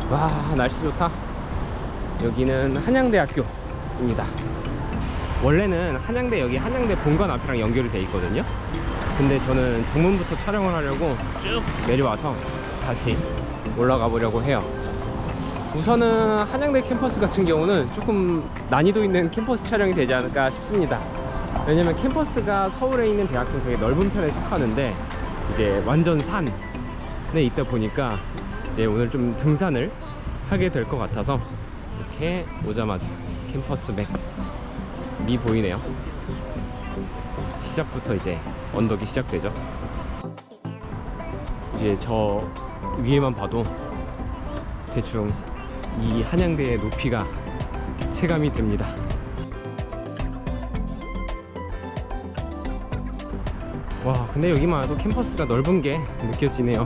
와, 날씨 좋다. 여기는 한양대학교입니다. 원래는 한양대, 여기 한양대 본관 앞이랑 연결이 돼 있거든요. 근데 저는 정문부터 촬영을 하려고 쭉 내려와서 다시 올라가 보려고 해요. 우선은 한양대 캠퍼스 같은 경우는 조금 난이도 있는 캠퍼스 촬영이 되지 않을까 싶습니다. 왜냐면 캠퍼스가 서울에 있는 대학생 되게 넓은 편에 속하는데 이제 완전 산에 있다 보니까 이제 오늘 좀 등산을 하게 될 것 같아서 이렇게 오자마자 캠퍼스 맥이 보이네요. 시작부터 이제 언덕이 시작되죠. 이제 저 위에만 봐도 대충 이 한양대의 높이가 체감이 됩니다. 와, 근데 여기만 와도 캠퍼스가 넓은 게 느껴지네요.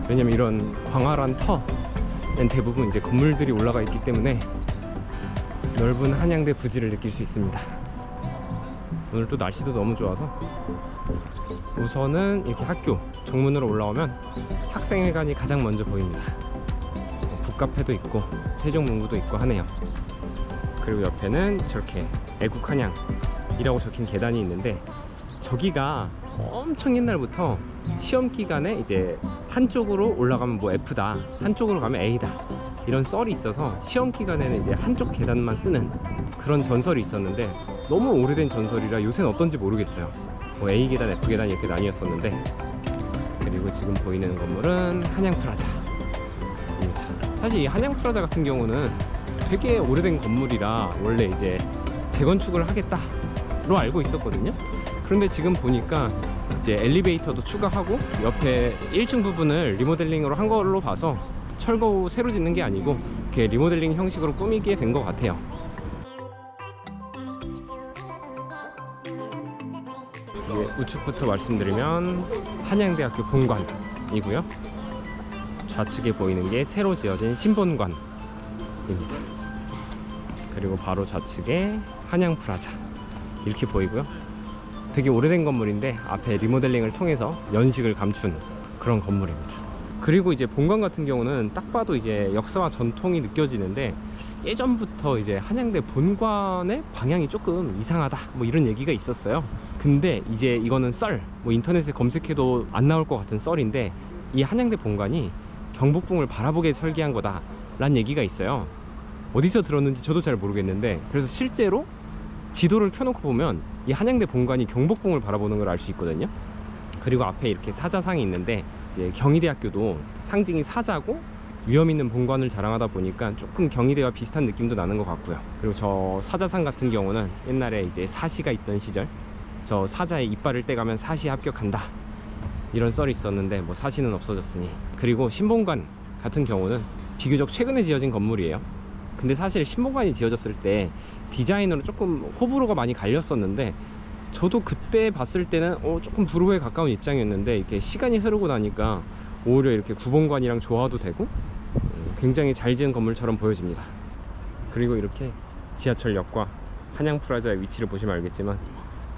왜냐면 이런 광활한 터는 대부분 이제 건물들이 올라가 있기 때문에 넓은 한양대 부지를 느낄 수 있습니다. 오늘 또 날씨도 너무 좋아서 우선은 이렇게 학교 정문으로 올라오면 학생회관이 가장 먼저 보입니다. 북카페도 있고 세종문구도 있고 하네요. 그리고 옆에는 저렇게 애국한양이라고 적힌 계단이 있는데, 저기가 엄청 옛날부터 시험 기간에 이제 한쪽으로 올라가면 뭐 F다, 한쪽으로 가면 A다, 이런 썰이 있어서 시험 기간에는 이제 한쪽 계단만 쓰는 그런 전설이 있었는데, 너무 오래된 전설이라 요새는 어떤지 모르겠어요. 뭐 A 계단, F 계단 이렇게 나뉘었었는데. 그리고 지금 보이는 건물은 한양프라자입니다. 사실 이 한양프라자 같은 경우는 되게 오래된 건물이라 원래 이제 재건축을 하겠다로 알고 있었거든요. 그런데 지금 보니까 이제 엘리베이터도 추가하고 옆에 1층 부분을 리모델링으로 한 걸로 봐서 철거 후 새로 짓는 게 아니고 이렇게 리모델링 형식으로 꾸미게 된 것 같아요. 이제 우측부터 말씀드리면 한양대학교 본관이고요. 좌측에 보이는 게 새로 지어진 신본관입니다. 그리고 바로 좌측에 한양프라자 이렇게 보이고요. 되게 오래된 건물인데 앞에 리모델링을 통해서 연식을 감춘 그런 건물입니다. 그리고 이제 본관 같은 경우는 딱 봐도 이제 역사와 전통이 느껴지는데, 예전부터 이제 한양대 본관의 방향이 조금 이상하다 뭐 이런 얘기가 있었어요. 근데 이제 이거는 썰, 뭐 인터넷에 검색해도 안 나올 것 같은 썰인데, 이 한양대 본관이 경복궁을 바라보게 설계한 거다 라는 얘기가 있어요. 어디서 들었는지 저도 잘 모르겠는데, 그래서 실제로 지도를 켜놓고 보면 이 한양대 본관이 경복궁을 바라보는 걸 알 수 있거든요. 그리고 앞에 이렇게 사자상이 있는데, 이제 경희대학교도 상징이 사자고 위험 있는 본관을 자랑하다 보니까 조금 경희대와 비슷한 느낌도 나는 것 같고요. 그리고 저 사자상 같은 경우는 옛날에 이제 사시가 있던 시절, 저 사자의 이빨을 떼가면 사시에 합격한다 이런 썰이 있었는데, 뭐 사시는 없어졌으니. 그리고 신본관 같은 경우는 비교적 최근에 지어진 건물이에요. 근데 사실 신본관이 지어졌을 때 디자인으로 조금 호불호가 많이 갈렸었는데, 저도 그때 봤을 때는 조금 불호에 가까운 입장이었는데, 이렇게 시간이 흐르고 나니까 오히려 이렇게 구본관이랑 조화도 되고 굉장히 잘 지은 건물처럼 보여집니다. 그리고 이렇게 지하철역과 한양프라자의 위치를 보시면 알겠지만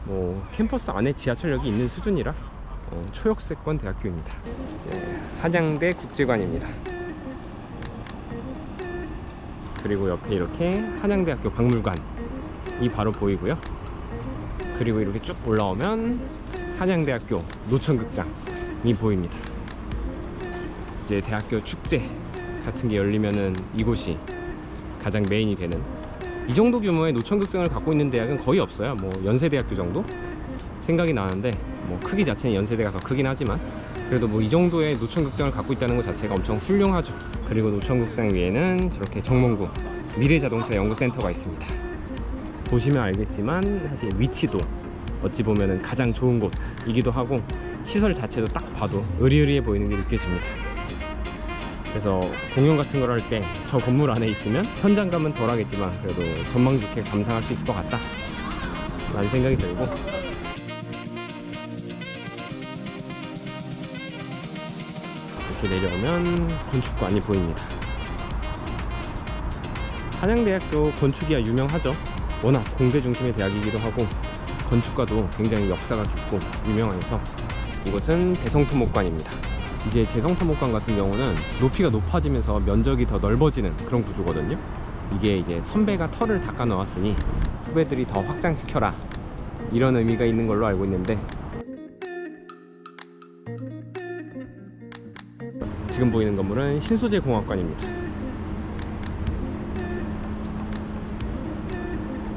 뭐 캠퍼스 안에 지하철역이 있는 수준이라 초역세권 대학교입니다. 한양대 국제관입니다. 그리고 옆에 이렇게 한양대학교 박물관이 바로 보이고요. 그리고 이렇게 쭉 올라오면 한양대학교 노천극장이 보입니다. 이제 대학교 축제 같은 게 열리면은 이곳이 가장 메인이 되는, 이 정도 규모의 노천극장을 갖고 있는 대학은 거의 없어요. 뭐 연세대학교 정도 생각이 나는데, 뭐 크기 자체는 연세대가 더 크긴 하지만 그래도 뭐 이 정도의 노천극장을 갖고 있다는 것 자체가 엄청 훌륭하죠. 그리고 노천극장 위에는 저렇게 정몽구 미래자동차 연구센터가 있습니다. 보시면 알겠지만 사실 위치도 어찌 보면은 가장 좋은 곳이기도 하고, 시설 자체도 딱 봐도 으리으리해 보이는 게 느껴집니다. 그래서 공연 같은 걸 할 때 저 건물 안에 있으면 현장감은 덜하겠지만 그래도 전망 좋게 감상할 수 있을 것 같다 라는 생각이 들고, 이렇게 내려오면 건축관이 보입니다. 한양대학교 건축이야 유명하죠. 워낙 공대 중심의 대학이기도 하고 건축과도 굉장히 역사가 깊고 유명해서, 이곳은 대성토목관입니다. 이제 재성토목관 같은 경우는 높이가 높아지면서 면적이 더 넓어지는 그런 구조거든요. 이게 이제 선배가 털을 닦아 놓았으니 후배들이 더 확장시켜라, 이런 의미가 있는 걸로 알고 있는데, 지금 보이는 건물은 신소재공학관입니다.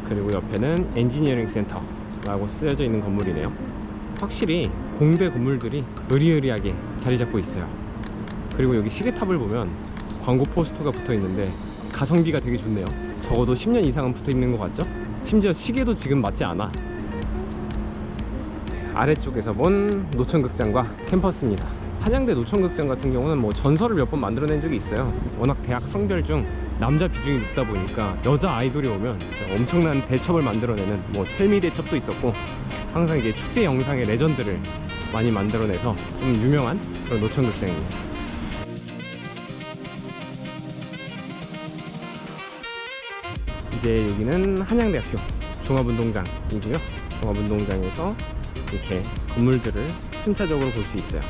그리고 옆에는 엔지니어링 센터라고 쓰여져 있는 건물이네요. 확실히 공대 건물들이 으리으리하게 자리 잡고 있어요. 그리고 여기 시계탑을 보면 광고 포스터가 붙어 있는데 가성비가 되게 좋네요. 적어도 10년 이상은 붙어 있는 것 같죠? 심지어 시계도 지금 맞지 않아. 아래쪽에서 본 노천극장과 캠퍼스입니다. 한양대 노천극장 같은 경우는 뭐 전설을 몇 번 만들어낸 적이 있어요. 워낙 대학 성별 중 남자 비중이 높다 보니까 여자 아이돌이 오면 엄청난 대첩을 만들어내는 뭐 텔미 대첩도 있었고, 항상 이제 축제 영상의 레전드를 많이 만들어내서 좀 유명한 그런 노천극장입니다. 이제 여기는 한양대학교 종합운동장이고요. 종합운동장에서 이렇게 건물들을 순차적으로 볼 수 있어요.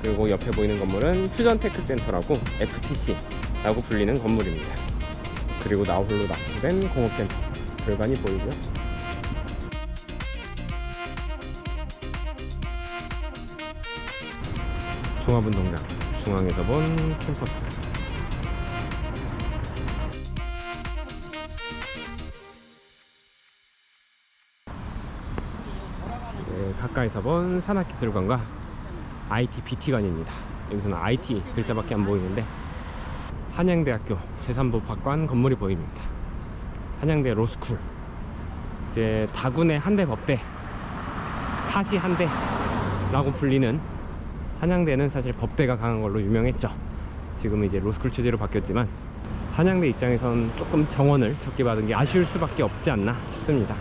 그리고 옆에 보이는 건물은 퓨전테크센터라고 FTC라고 불리는 건물입니다. 그리고 나홀로 납품된 공업센터 별관이 보이고요. 종합운동장 중앙에서 본 캠퍼스. 네, 가까이서 본 산학기술관과 IT BT관입니다. 여기서는 IT 글자밖에 안 보이는데 한양대학교 제3법학관 건물이 보입니다. 한양대 로스쿨, 이제 다군의 한대 법대, 사시 한대라고 불리는 한양대는 사실 법대가 강한 걸로 유명했죠. 지금은 이제 로스쿨 체제로 바뀌었지만 한양대 입장에선 조금 정원을 적게 받은 게 아쉬울 수밖에 없지 않나 싶습니다.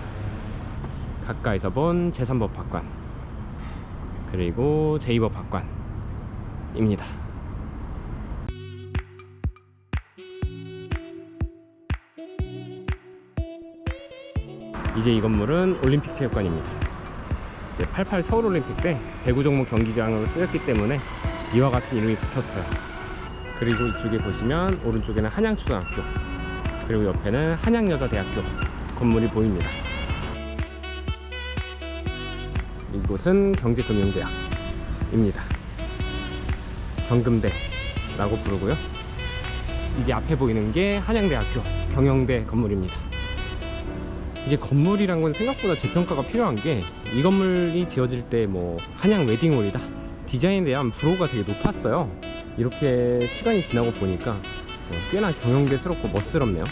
가까이서 본 제3법학관 그리고 제2법학관입니다. 이제 이 건물은 올림픽체육관입니다. 88 서울올림픽 때 배구 종목 경기장으로 쓰였기 때문에 이와 같은 이름이 붙었어요. 그리고 이쪽에 보시면 오른쪽에는 한양초등학교, 그리고 옆에는 한양여자대학교 건물이 보입니다. 이곳은 경제금융대학입니다. 경금대라고 부르고요. 이제 앞에 보이는 게 한양대학교 경영대 건물입니다. 이제 건물이란 건 생각보다 재평가가 필요한 게, 이 건물이 지어질 때 뭐 한양 웨딩홀이다, 디자인에 대한 불호가 되게 높았어요. 이렇게 시간이 지나고 보니까 꽤나 경영대스럽고 멋스럽네요.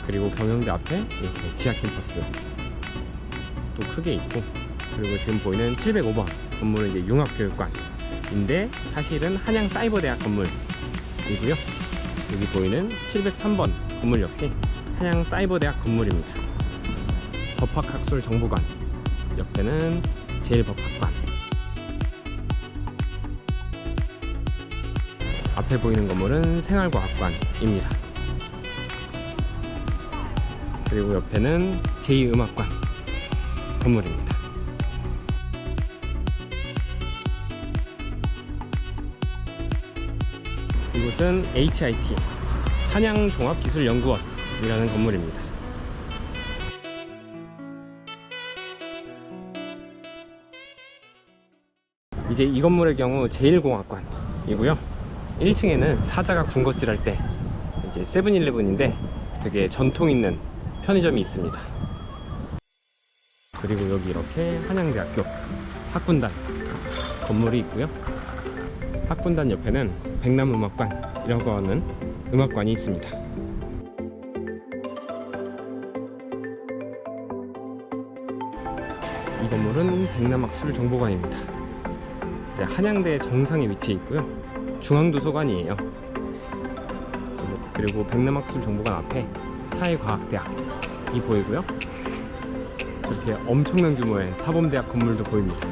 그리고 경영대 앞에 이렇게 지하 캠퍼스 또 크게 있고, 그리고 지금 보이는 705번 건물은 이제 융합교육관인데 사실은 한양사이버대학 건물이고요. 여기 보이는 703번 건물 역시 한양사이버대학 건물입니다. 법학학술정보관, 옆에는 제일법학관, 앞에 보이는 건물은 생활과학관입니다. 그리고 옆에는 제2음악관 건물입니다. 이곳은 HIT 한양종합기술연구원이라는 건물입니다. 이제 이 건물의 경우 제1공학관이고요. 1층에는 사자가 군것질할 때 이제 세븐일레븐인데 되게 전통 있는 편의점이 있습니다. 그리고 여기 이렇게 한양대학교 학군단 건물이 있고요. 학군단 옆에는 백남음악관이라고 하는 음악관이 있습니다. 이 건물은 백남학술정보관입니다. 이제 한양대 정상에 위치해 있고요. 중앙도서관이에요. 그리고 백남학술정보관 앞에 사회과학대학이 보이고요. 저렇게 엄청난 규모의 사범대학 건물도 보입니다.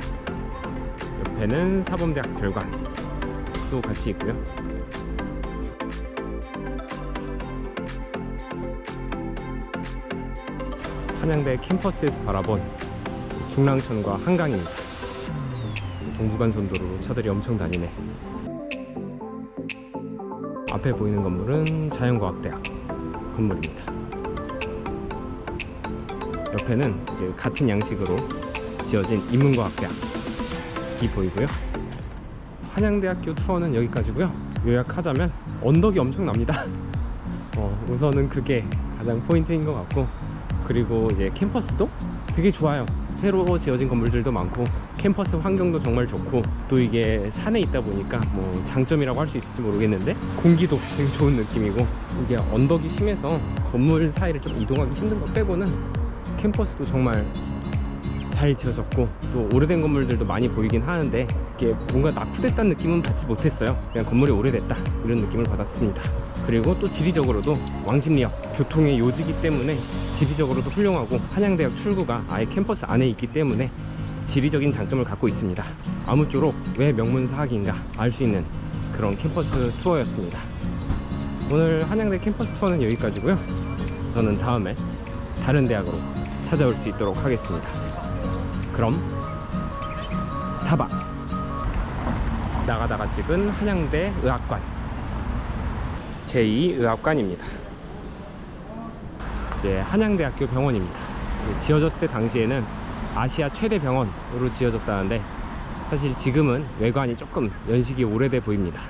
옆에는 사범대학 별관도 같이 있고요. 한양대 캠퍼스에서 바라본 중랑천과 한강입니다. 동부간선도로로 차들이 엄청 다니네. 앞에 보이는 건물은 자연과학대학 건물입니다. 옆에는 이제 같은 양식으로 지어진 인문과학대학이 보이고요. 한양대학교 투어는 여기까지고요. 요약하자면 언덕이 엄청납니다. 우선은 그게 가장 포인트인 것 같고, 그리고 이제 캠퍼스도 되게 좋아요. 새로 지어진 건물들도 많고 캠퍼스 환경도 정말 좋고, 또 이게 산에 있다 보니까 뭐 장점이라고 할 수 있을지 모르겠는데 공기도 되게 좋은 느낌이고, 이게 언덕이 심해서 건물 사이를 좀 이동하기 힘든 것 빼고는 캠퍼스도 정말 잘 지어졌고, 또 오래된 건물들도 많이 보이긴 하는데 이게 뭔가 낙후됐다는 느낌은 받지 못했어요. 그냥 건물이 오래됐다 이런 느낌을 받았습니다. 그리고 또 지리적으로도 왕십리역 교통의 요지기 때문에 지리적으로도 훌륭하고, 한양대학 출구가 아예 캠퍼스 안에 있기 때문에 지리적인 장점을 갖고 있습니다. 아무쪼록 왜 명문사학인가 알 수 있는 그런 캠퍼스 투어였습니다. 오늘 한양대 캠퍼스 투어는 여기까지고요. 저는 다음에 다른 대학으로 찾아올 수 있도록 하겠습니다. 그럼 타박! 나가다가 찍은 한양대 의학관, 제2의학관입니다. 이제 한양대학교 병원입니다. 지어졌을 때 당시에는 아시아 최대 병원으로 지어졌다는데 사실 지금은 외관이 조금 연식이 오래돼 보입니다.